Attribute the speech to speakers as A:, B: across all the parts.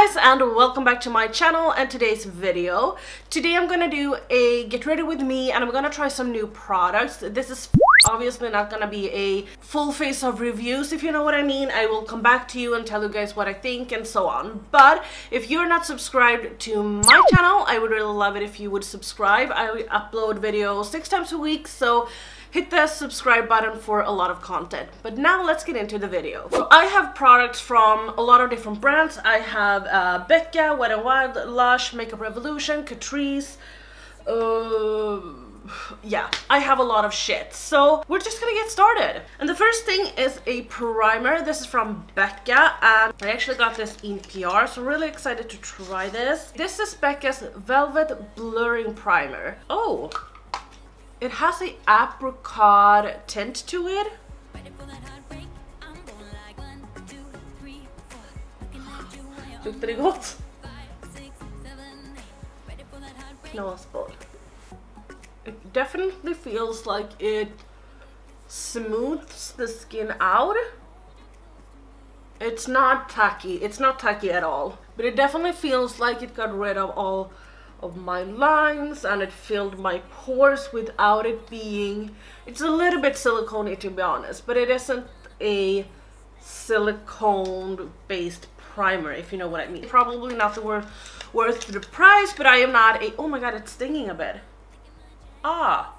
A: guys, and welcome back to my channel and today's video. Today I'm gonna do a get ready with me and I'm gonna try some new products. This is obviously not gonna be a full face of reviews, if you know what I mean. I will come back to you and tell you guys what I think and so on. But if you're not subscribed to my channel, I would really love it if you would subscribe. I upload videos 6 times a week, so hit the subscribe button for a lot of content. But now let's get into the video. So I have products from a lot of different brands. I have Becca, Wet n Wild, Lush, Makeup Revolution, Catrice. Yeah, I have a lot of shit. So we're just gonna get started. And the first thing is a primer. This is from Becca and I actually got this in PR, so I'm really excited to try this. This is Becca's Velvet Blurring Primer. Oh! It has a apricot tint to it. Luktar det gott? Knasboll. It definitely feels like it smooths the skin out. It's not tacky. It's not tacky at all. But it definitely feels like it got rid of all of my lines and it filled my pores without it being... It's a little bit silicone-y to be honest, but it isn't a silicone based primer, if you know what I mean. Probably not the worth the price, but I am not a... Oh my god, it's stinging a bit. Ah,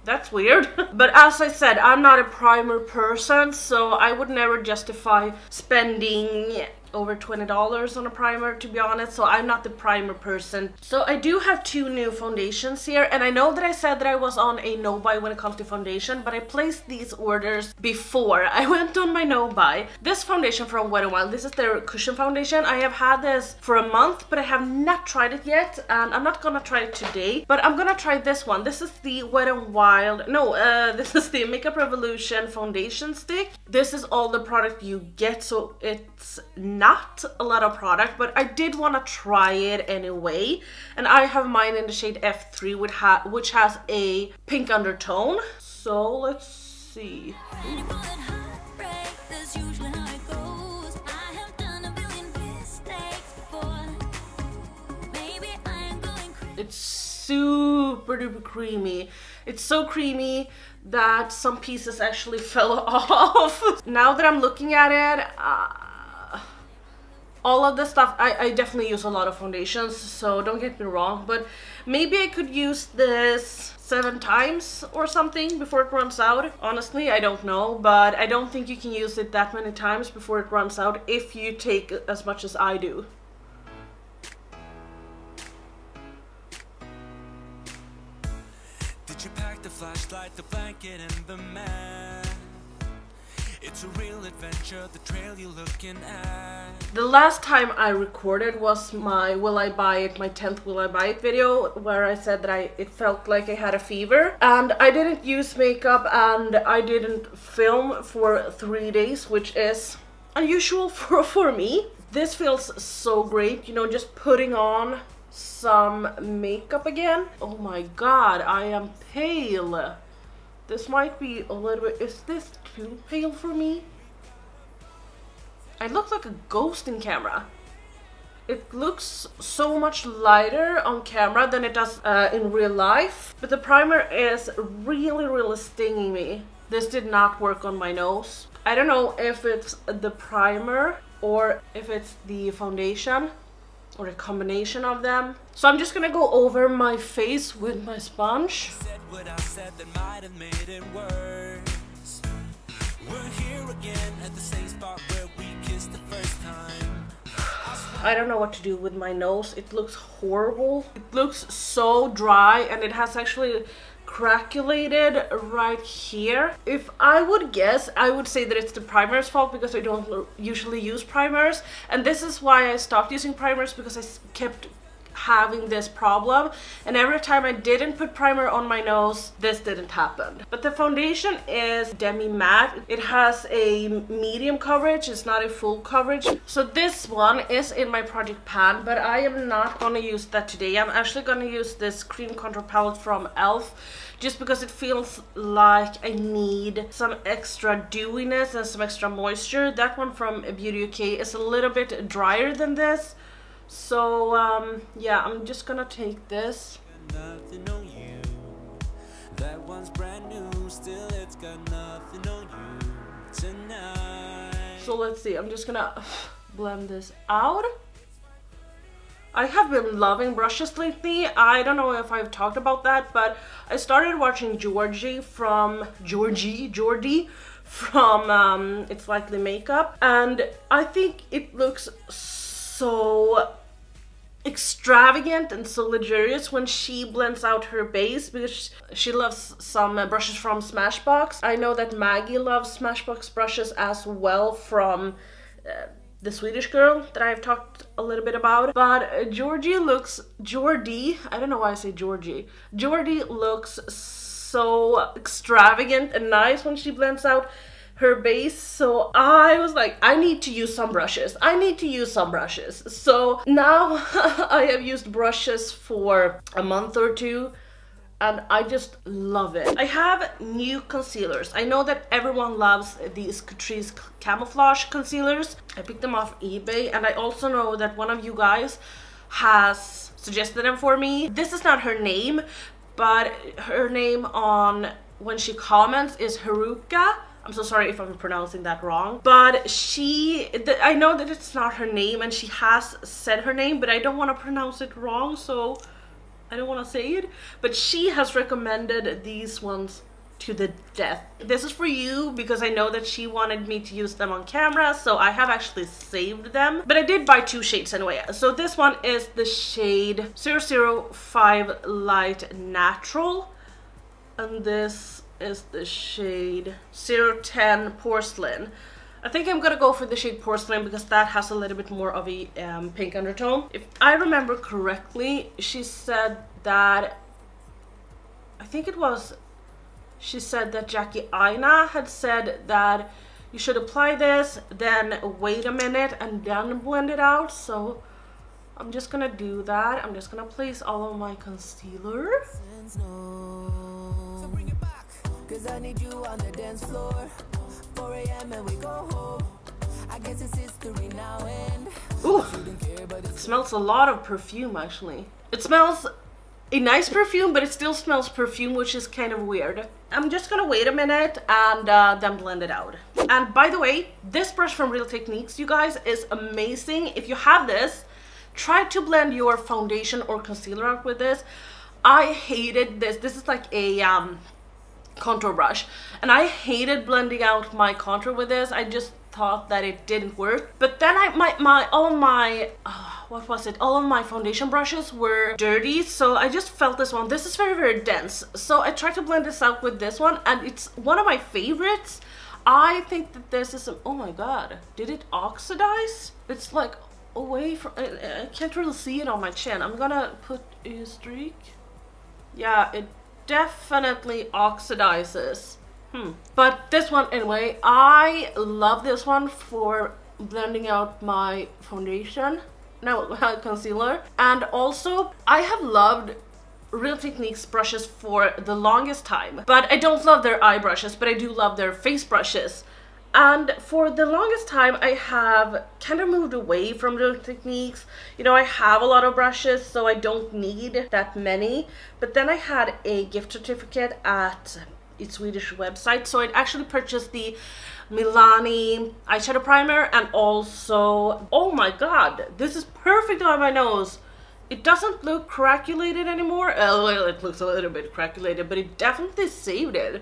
A: that's weird. But as I said, I'm not a primer person, so I would never justify spending over $20 on a primer, to be honest, so I'm not the primer person. So I do have 2 new foundations here, and I know that I said that I was on a no-buy when it comes to foundation, but I placed these orders before I went on my no-buy. This foundation from Wet n Wild, this is their cushion foundation. I have had this for a month, but I have not tried it yet, and I'm not gonna try it today, but I'm gonna try this one. This is the Wet n Wild, this is the Makeup Revolution foundation stick. This is all the product you get, so it's not a lot of product, but I did want to try it anyway, and I have mine in the shade F3 which has a pink undertone. So let's see. It's super duper creamy. It's so creamy that some pieces actually fell off. Now that I'm looking at it, all of this stuff, I definitely use a lot of foundations, so don't get me wrong, but maybe I could use this 7 times or something before it runs out. Honestly, I don't know, but I don't think you can use it that many times before it runs out if you take as much as I do.
B: Did you pack the flashlight, the blanket, and the mat? It's a real adventure, the trail you're looking at.
A: The last time I recorded was my Will I Buy It, my 10th Will I Buy It video, where I said that it felt like I had a fever. And I didn't use makeup and I didn't film for 3 days, which is unusual for me. This feels so great, you know, just putting on some makeup again. Oh my god, I am pale. This might be a little bit... Is this too pale for me? I look like a ghost in camera. It looks so much lighter on camera than it does in real life. But the primer is really stinging me. This did not work on my nose. I don't know if it's the primer or if it's the foundation or a combination of them. So I'm just gonna go over my face with my sponge.
B: What I said that might have made it worse. We're here again at the same spot where we kissed the first time.
A: I don't know what to do with my nose. It looks horrible. It looks so dry and it has actually crackulated right here. If I would guess, I would say that it's the primer's fault because I don't usually use primers, and this is why I stopped using primers, because I kept having this problem, and every time I didn't put primer on my nose, this didn't happen. But the foundation is demi matte. It has a medium coverage, it's not a full coverage. So this one is in my project pan, but I am not gonna use that today. I'm actually gonna use this cream contour palette from e.l.f. just because it feels like I need some extra dewiness and some extra moisture. That one from Beauty UK is a little bit drier than this. So yeah, I'm just gonna take this.
B: Nothing on you. That one's brand new, still it's got nothing on you tonight.
A: So let's see, I'm just gonna blend this out. I have been loving brushes lately. I don't know if I've talked about that, but I started watching Jordi from It's Likely Makeup, and I think it looks so extravagant and so luxurious when she blends out her base, because she loves some brushes from Smashbox. I know that Maggie loves Smashbox brushes as well from the Swedish girl that I've talked a little bit about. But Jordi, I don't know why I say Jordi looks so extravagant and nice when she blends out her base. So I was like, I need to use some brushes. So now I have used brushes for a month or two, and I just love it. I have new concealers. I know that everyone loves these Catrice Camouflage concealers. I picked them off eBay, and I also know that one of you guys has suggested them for me. This is not her name, but her name on when she comments is Haruka. I'm so sorry if I'm pronouncing that wrong, but I know that it's not her name, and she has said her name, but I don't want to pronounce it wrong, so I don't want to say it. But she has recommended these ones to the death. This is for you because I know that she wanted me to use them on camera, so I have actually saved them. But I did buy 2 shades anyway. So this one is the shade 005 Light Natural, and this is the shade 010 Porcelain. I think I'm gonna go for the shade Porcelain because that has a little bit more of a pink undertone. If I remember correctly, she said that, she said that Jackie Aina had said that you should apply this, then wait a minute and then blend it out. So I'm just gonna do that. I'm just gonna place all of my concealer. Cause I need you on the dance floor. 4 AM and we go home. I guess it's history now and ooh, it smells a lot of perfume actually. It smells a nice perfume, but it still smells perfume, which is kind of weird. I'm just gonna wait a minute and then blend it out. And by the way, this brush from Real Techniques, you guys, is amazing. If you have this, try to blend your foundation or concealer out with this. I hated this. This is like a contour brush, and I hated blending out my contour with this. I just thought that it didn't work. But then all of my foundation brushes were dirty, so I just felt this one. This is very, very dense, so I tried to blend this out with this one, and it's one of my favorites. I think that this is oh my god, did it oxidize? It's like away from, I can't really see it on my chin. I'm gonna put a streak. Yeah, it definitely oxidizes. But this one anyway, I love this one for blending out my concealer. And also I have loved Real Techniques brushes for the longest time, but I don't love their eye brushes, but I do love their face brushes. And for the longest time I have kind of moved away from Real Techniques. You know, I have a lot of brushes, so I don't need that many. But then I had a gift certificate at its Swedish website, so I actually purchased the Milani eyeshadow primer, and also, oh my god, this is perfect on my nose. It doesn't look crackulated anymore. Well, it looks a little bit crackulated, but it definitely saved it.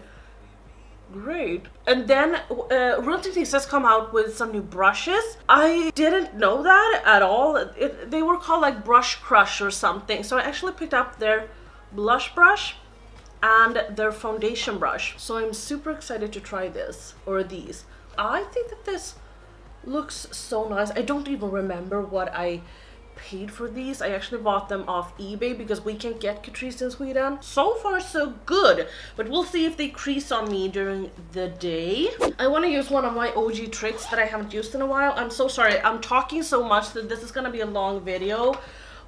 A: Great. And then Real Techniques has come out with some new brushes. I didn't know that at all. They were called like Brush Crush or something. So I actually picked up their blush brush and their foundation brush. So I'm super excited to try this, or these. I think that this looks so nice. I don't even remember what I paid for these. I actually bought them off eBay because we can't get Catrice in Sweden. So far so good, but we'll see if they crease on me during the day. I want to use one of my OG tricks that I haven't used in a while. I'm so sorry, I'm talking so much that this is gonna be a long video.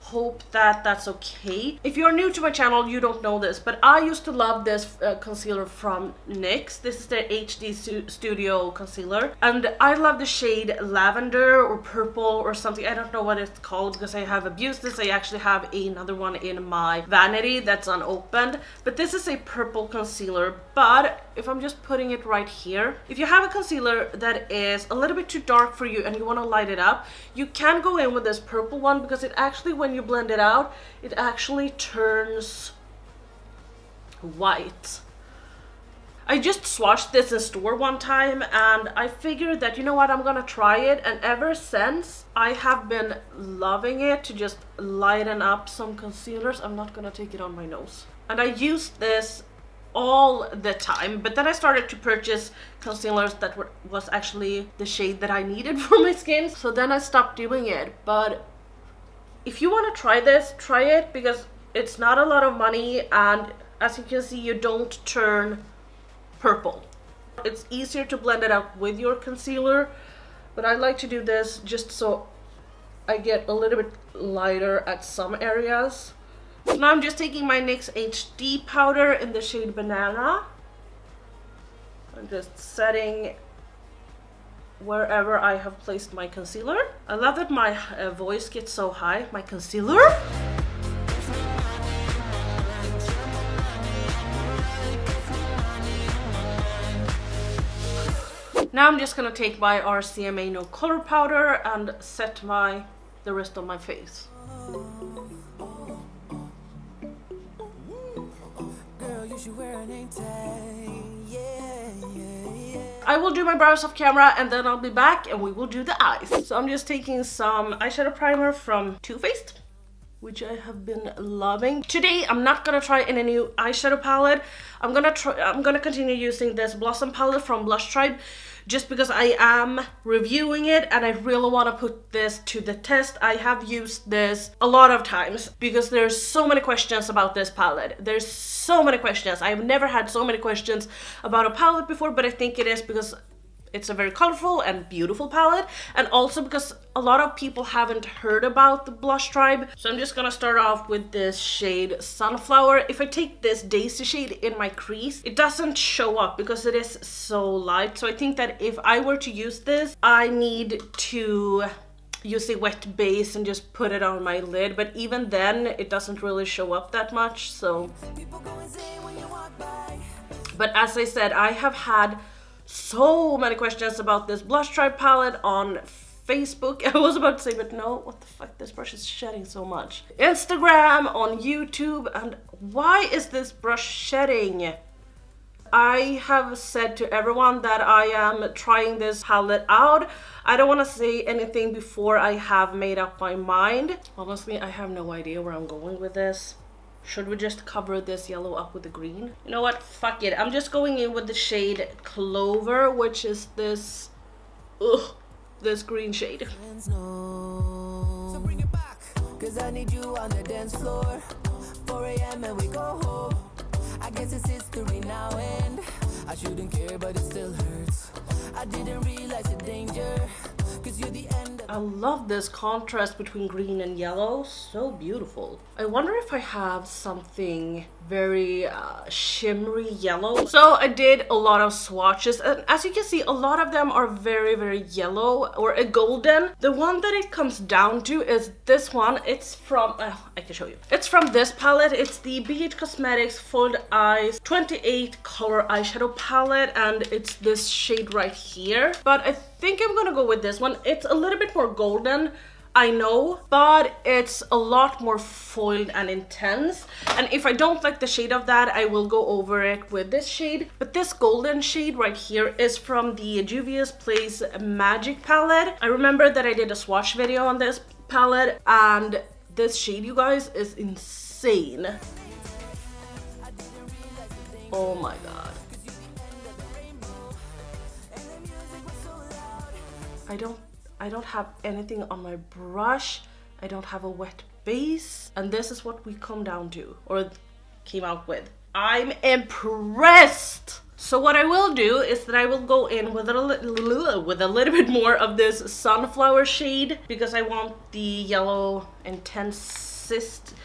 A: Hope that that's okay. If you're new to my channel, you don't know this, but I used to love this concealer from Nyx. This is the HD Studio Concealer, and I love the shade Lavender or Purple or something. I don't know what it's called because I have abused this. I actually have another one in my vanity that's unopened, but this is a purple concealer. But if I'm just putting it right here, if you have a concealer that is a little bit too dark for you and you want to light it up, you can go in with this purple one, because it actually, when you blend it out, it actually turns white. I just swatched this in store one time and I figured that, you know what, I'm gonna try it, and ever since I have been loving it to just lighten up some concealers. I'm not gonna take it on my nose. And I used this all the time, but then I started to purchase concealers that was actually the shade that I needed for my skin, so then I stopped doing it. But if you want to try this, try it, because it's not a lot of money, and as you can see, you don't turn purple. It's easier to blend it out with your concealer, but I like to do this just so I get a little bit lighter at some areas. So now I'm just taking my Nyx HD powder in the shade Banana. I'm just setting wherever I have placed my concealer. I love that my voice gets so high. My concealer. Now I'm just gonna take my RCMA No Color Powder and set the rest of my face. I will do my brows off camera and then I'll be back and we will do the eyes. So I'm just taking some eyeshadow primer from Too Faced, which I have been loving. Today I'm not gonna try any new eyeshadow palette. I'm gonna continue using this Blossom palette from Blush Tribe, just because I am reviewing it and I really want to put this to the test. I have used this a lot of times because there's so many questions about this palette. There's so many questions. I've never had so many questions about a palette before, but I think it is because it's a very colorful and beautiful palette, and also because a lot of people haven't heard about the Blush Tribe. So I'm just gonna start off with this shade Sunflower. If I take this Daisy shade in my crease, it doesn't show up because it is so light. So I think that if I were to use this, I need to use a wet base and just put it on my lid, but even then it doesn't really show up that much. So, but as I said, I have had so many questions about this Blush Tribe palette on Facebook. I was about to say, but no, what the fuck, this brush is shedding so much. Instagram, on YouTube, and why is this brush shedding? I have said to everyone that I am trying this palette out. I don't want to say anything before I have made up my mind. Honestly, I have no idea where I'm going with this. Should we just cover this yellow up with the green? You know what? Fuck it. I'm just going in with the shade Clover, which is this, this green shade.
B: So bring it back, 'cause I need you on the dance floor. 4 AM and we go home. I guess it's history now, and I shouldn't care, but it still hurts. I didn't realize the danger, 'cause you're the end of...
A: I love this contrast between green and yellow. So beautiful. I wonder if I have something very shimmery yellow. So I did a lot of swatches, and as you can see, a lot of them are very, very yellow or a golden. The one that it comes down to is this one. It's from, I can show you. It's from this palette. It's the BH Cosmetics Foiled Eyes 28 color eyeshadow palette, and it's this shade right here. But I think I'm gonna go with this one. It's a little bit more golden, I know, but it's a lot more foiled and intense. And if I don't like the shade of that, I will go over it with this shade. But this golden shade right here is from the Juvias Place Magic palette. I remember that I did a swatch video on this palette, and this shade, you guys, is insane. Oh my god. I don't have anything on my brush, I don't have a wet base, and this is what we come down to, or came out with. I'm impressed! So what I will do is that I will go in with a little bit more of this sunflower shade, because I want the yellow intensity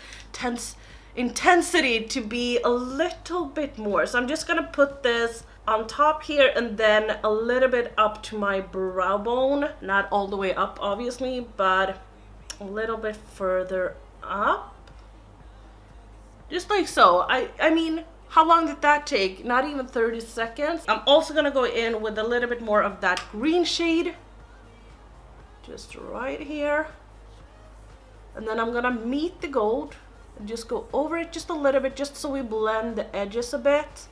A: to be a little bit more. So I'm just gonna put this on top here and then a little bit up to my brow bone. Not all the way up, obviously, but a little bit further up. Just like so. I mean, how long did that take? Not even 30 seconds. I'm also gonna go in with a little bit more of that green shade. Just right here. And then I'm gonna meet the gold and just go over it just a little bit, just so we blend the edges a bit.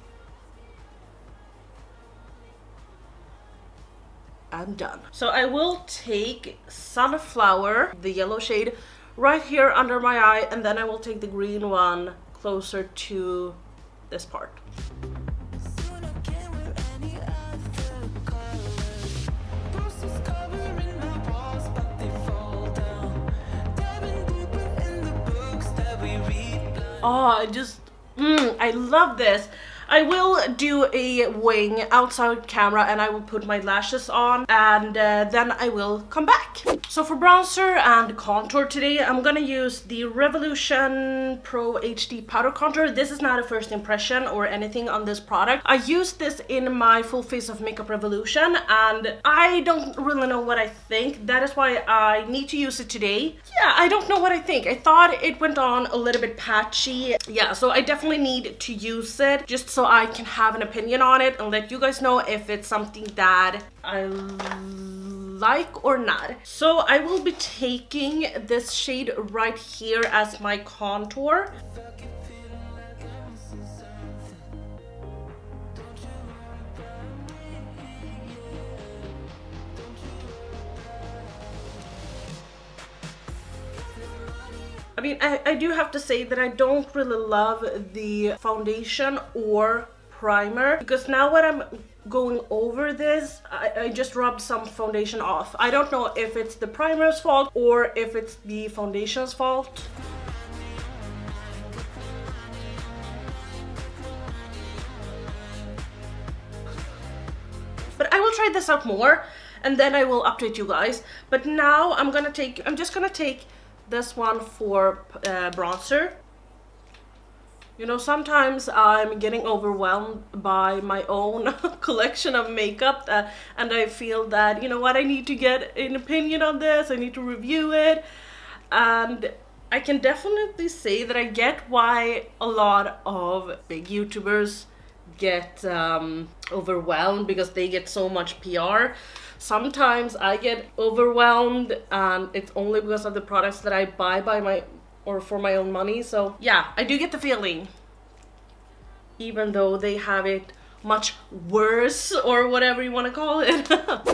A: And done. So I will take Sunflower, the yellow shade, right here under my eye, and then I will take the green one closer to this part. Oh, I love this. I will do a wing outside camera and I will put my lashes on, and then I will come back. So for bronzer and contour today, I'm gonna use the Revolution Pro HD Powder Contour. This is not a first impression or anything on this product. I used this in my full face of makeup Revolution and I don't really know what I think. That is why I need to use it today. Yeah, I don't know what I think. I thought it went on a little bit patchy. Yeah, so I definitely need to use it just so I can have an opinion on it and let you guys know if it's something that I like or not. So I will be taking this shade right here as my contour. I mean, I do have to say that I don't really love the foundation or primer, because now when I'm going over this, I just rubbed some foundation off. I don't know if it's the primer's fault or if it's the foundation's fault. But I will try this out more and then I will update you guys. But now I'm just gonna take this one for bronzer. You know, sometimes I'm getting overwhelmed by my own collection of makeup and I feel that, you know what, I need to get an opinion on this, I need to review it. And I can definitely say that I get why a lot of big YouTubers get overwhelmed, because they get so much PR. Sometimes I get overwhelmed and it's only because of the products that I buy for my own money. So yeah, I do get the feeling, even though they have it much worse, or whatever you want to call it.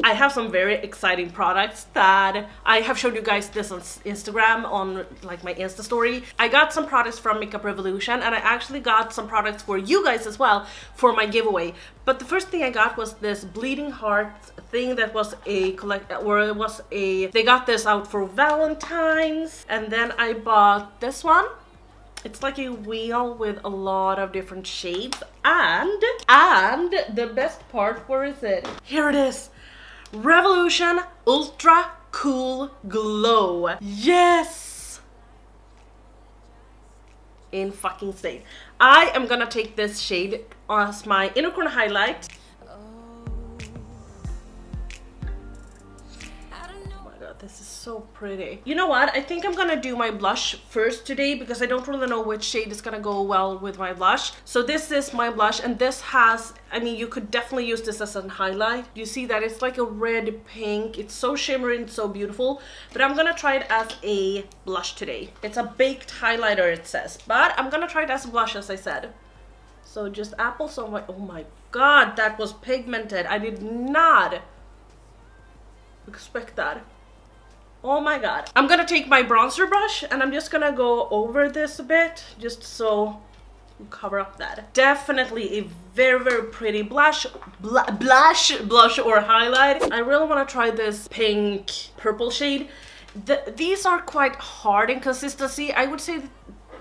A: I have some very exciting products that I have showed you guys this on Instagram, on like my Insta story. I got some products from Makeup Revolution and I actually got some products for you guys as well for my giveaway. But the first thing I got was this Bleeding Heart thing that was they got this out for Valentine's. And then I bought this one. It's like a wheel with a lot of different shades, and the best part, where is it? Here it is. Revolution Ultra Cool Glow. Yes! In fucking state. I am gonna take this shade as my inner corner highlight. This is so pretty. You know what? I think I'm gonna do my blush first today, because I don't really know which shade is gonna go well with my blush. So this is my blush, and this has, I mean, you could definitely use this as a highlight. You see that it's like a red pink. It's so shimmery and so beautiful. But I'm gonna try it as a blush today. It's a baked highlighter, it says, but I'm gonna try it as a blush, as I said. So just apple so much. Oh my god, that was pigmented. I did not expect that. Oh my god. I'm gonna take my bronzer brush and I'm just gonna go over this a bit, just so cover up that. Definitely a very, very pretty blush or highlight. I really want to try this pink purple shade. These are quite hard in consistency. I would say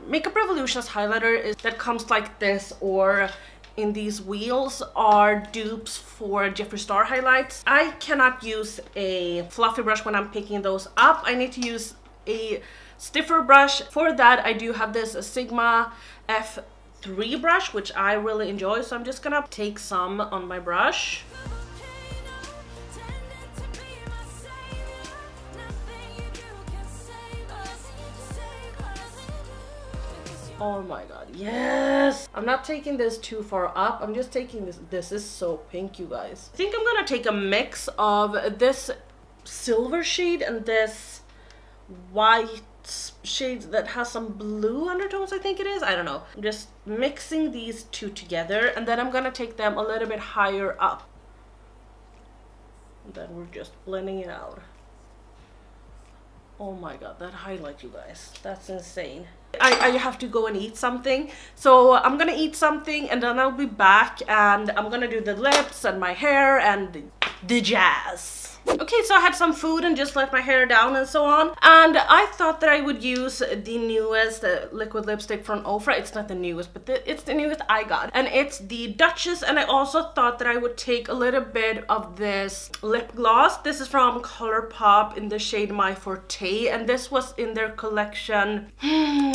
A: Makeup Revolution's highlighter that comes like this or in these wheels are dupes for Jeffree Star highlights. I cannot use a fluffy brush when I'm picking those up. I need to use a stiffer brush. For that, I do have this Sigma F3 brush, which I really enjoy. So I'm just gonna take some on my brush. Oh my god, yes! I'm not taking this too far up, I'm just taking this. This is so pink, you guys. I think I'm gonna take a mix of this silver shade and this white shade that has some blue undertones, I think it is. I don't know. I'm just mixing these two together, and then I'm gonna take them a little bit higher up. And then we're just blending it out. Oh my god, that highlight, you guys, that's insane. I have to go and eat something, so I'm gonna eat something and then I'll be back and I'm gonna do the lips and my hair and the jazz. Okay, so I had some food and just let my hair down and so on, and I thought that I would use the newest liquid lipstick from Ofra. It's not the newest, but it's the newest I got, and it's the Dutchess. And I also thought that I would take a little bit of this lip gloss. This is from Colourpop in the shade My Forte, and this was in their collection,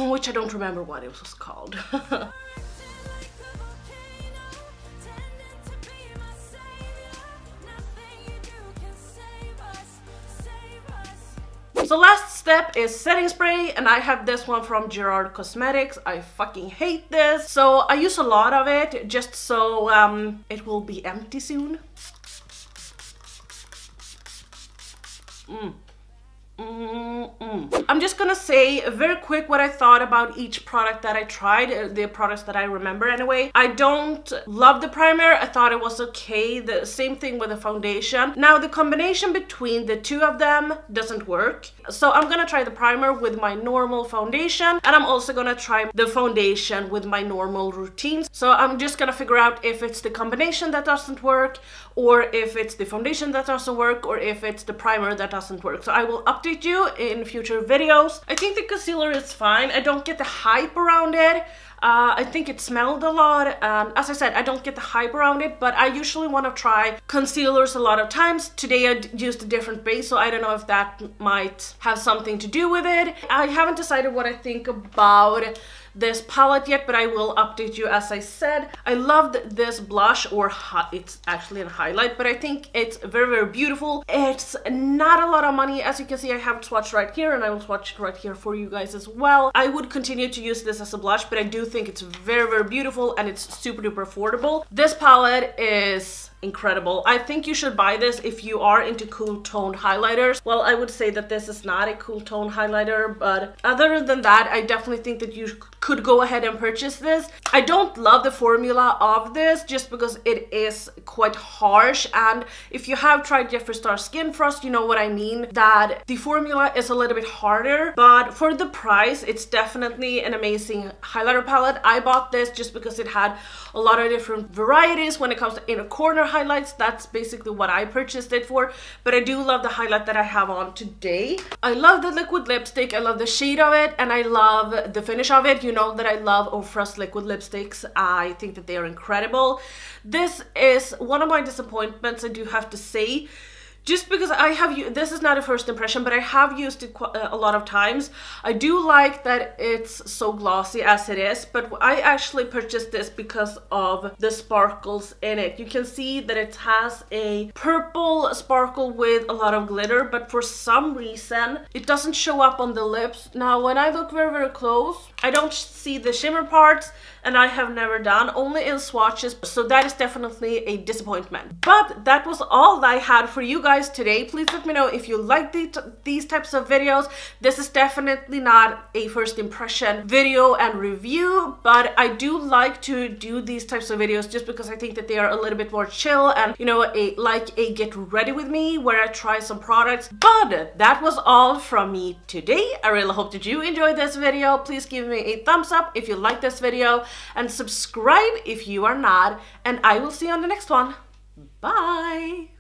A: which I don't remember what it was called. So last step is setting spray, and I have this one from Gerard Cosmetics. I fucking hate this. So I use a lot of it just so it will be empty soon. I'm just gonna say very quick what I thought about each product that I tried, the products that I remember anyway. I don't love the primer. I thought it was okay. The same thing with the foundation. Now the combination between the two of them doesn't work. So I'm gonna try the primer with my normal foundation, and I'm also gonna try the foundation with my normal routines. So I'm just gonna figure out if it's the combination that doesn't work, or if it's the foundation that doesn't work, or if it's the primer that doesn't work. So I will update you in future videos. I think the concealer is fine. I don't get the hype around it. I think it smelled a lot. As I said, I don't get the hype around it, but I usually want to try concealers a lot of times. Today I used a different base, so I don't know if that might have something to do with it. I haven't decided what I think about this palette yet, but I will update you as I said. I loved this blush, or it's actually a highlight, but I think it's very, very beautiful. It's not a lot of money. As you can see, I have it swatched right here, and I will swatch it right here for you guys as well. I would continue to use this as a blush, but I do think it's very, very beautiful, and it's super duper affordable. This palette is incredible. I think you should buy this if you are into cool toned highlighters. Well, I would say that this is not a cool tone highlighter, but other than that, I definitely think that you could go ahead and purchase this. I don't love the formula of this just because it is quite harsh, and if you have tried Jeffree Star Skin Frost, you know what I mean, that the formula is a little bit harder, but for the price, it's definitely an amazing highlighter palette. I bought this just because it had a lot of different varieties when it comes to inner corner highlights. That's basically what I purchased it for, but I do love the highlight that I have on today. I love the liquid lipstick, I love the shade of it, and I love the finish of it. You know that I love Ofra's liquid lipsticks. I think that they are incredible. This is one of my disappointments, I do have to say. Just because I have, this is not a first impression, but I have used it a lot of times. I do like that it's so glossy as it is, but I actually purchased this because of the sparkles in it. You can see that it has a purple sparkle with a lot of glitter, but for some reason it doesn't show up on the lips. Now when I look very, very close, I don't see the shimmer parts, and I have never done, only in swatches, so that is definitely a disappointment. But that was all I had for you guys today. Please let me know if you like these types of videos. This is definitely not a first impression video and review, but I do like to do these types of videos just because I think that they are a little bit more chill and, you know, like a get ready with me where I try some products. But that was all from me today. I really hope that you enjoyed this video. Please give me a thumbs up if you like this video, and subscribe if you are not, and I will see you on the next one. Bye!